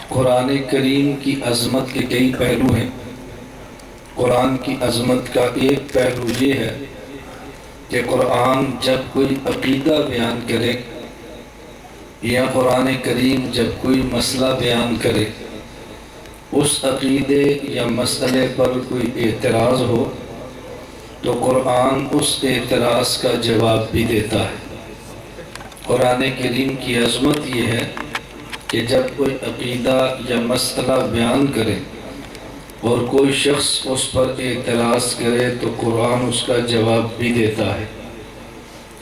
قرآن کریم کی عظمت کے کئی پہلو ہیں۔ قرآن کی عظمت کا ایک پہلو یہ ہے کہ قرآن جب کوئی عقیدہ بیان کرے یا قرآن کریم جب کوئی مسئلہ بیان کرے، اس عقیدے یا مسئلے پر کوئی اعتراض ہو تو قرآن اس اعتراض کا جواب بھی دیتا ہے۔ قرآن کریم کی عظمت یہ ہے کہ جب کوئی عقیدہ یا مسئلہ بیان کرے اور کوئی شخص اس پر اعتراض کرے تو قرآن اس کا جواب بھی دیتا ہے۔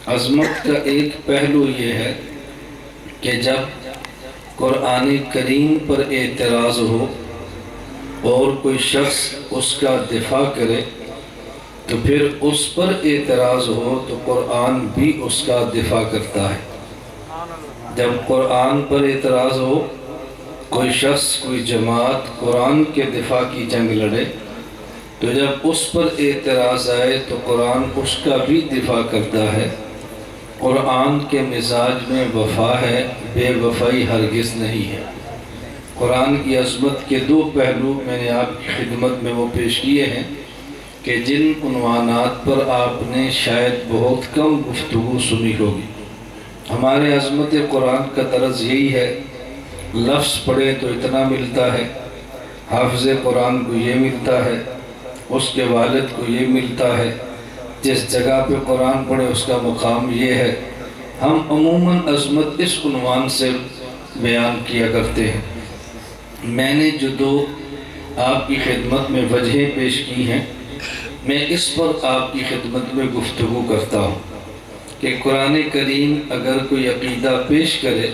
عظمت کا ایک پہلو یہ ہے کہ جب قرآن کریم پر اعتراض ہو اور کوئی شخص اس کا دفاع کرے تو پھر اس پر اعتراض ہو تو قرآن بھی اس کا دفاع کرتا ہے۔ جب قرآن پر اعتراض ہو، کوئی شخص کوئی جماعت قرآن کے دفاع کی جنگ لڑے تو جب اس پر اعتراض آئے تو قرآن اس کا بھی دفاع کرتا ہے۔ قرآن کے مزاج میں وفا ہے، بے وفائی ہرگز نہیں ہے۔ قرآن کی عظمت کے دو پہلو میں نے آپ کی خدمت میں وہ پیش کیے ہیں کہ جن عنوانات پر آپ نے شاید بہت کم گفتگو سنی ہوگی۔ ہمارے عظمت قرآن کا طرز یہی ہے، لفظ پڑھے تو اتنا ملتا ہے، حافظ قرآن کو یہ ملتا ہے، اس کے والد کو یہ ملتا ہے، جس جگہ پہ قرآن پڑھے اس کا مقام یہ ہے۔ ہم عموماً عظمت اس عنوان سے بیان کیا کرتے ہیں۔ میں نے جو دو آپ کی خدمت میں وجہیں پیش کی ہیں، میں اس پر آپ کی خدمت میں گفتگو کرتا ہوں کہ قرآن کریم اگر کوئی عقیدہ پیش کرے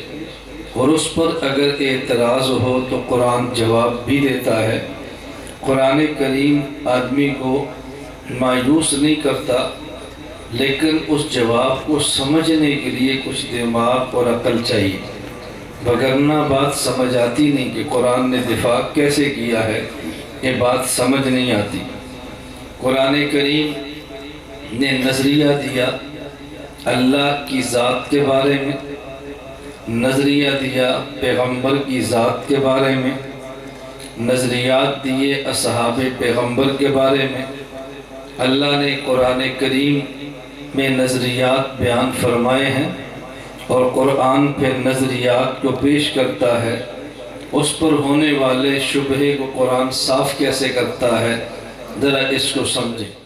اور اس پر اگر اعتراض ہو تو قرآن جواب بھی دیتا ہے۔ قرآن کریم آدمی کو مایوس نہیں کرتا، لیکن اس جواب کو سمجھنے کے لیے کچھ دماغ اور عقل چاہیے، وگرنہ بات سمجھ آتی نہیں کہ قرآن نے دفاع کیسے کیا ہے، یہ بات سمجھ نہیں آتی۔ قرآن کریم نے نظریہ دیا اللہ کی ذات کے بارے میں، نظریہ دیا پیغمبر کی ذات کے بارے میں، نظریات دیے اصحاب پیغمبر کے بارے میں۔ اللہ نے قرآن کریم میں نظریات بیان فرمائے ہیں اور قرآن پھر نظریات کو پیش کرتا ہے۔ اس پر ہونے والے شبہے کو قرآن صاف کیسے کرتا ہے، ذرا اس کو سمجھیں۔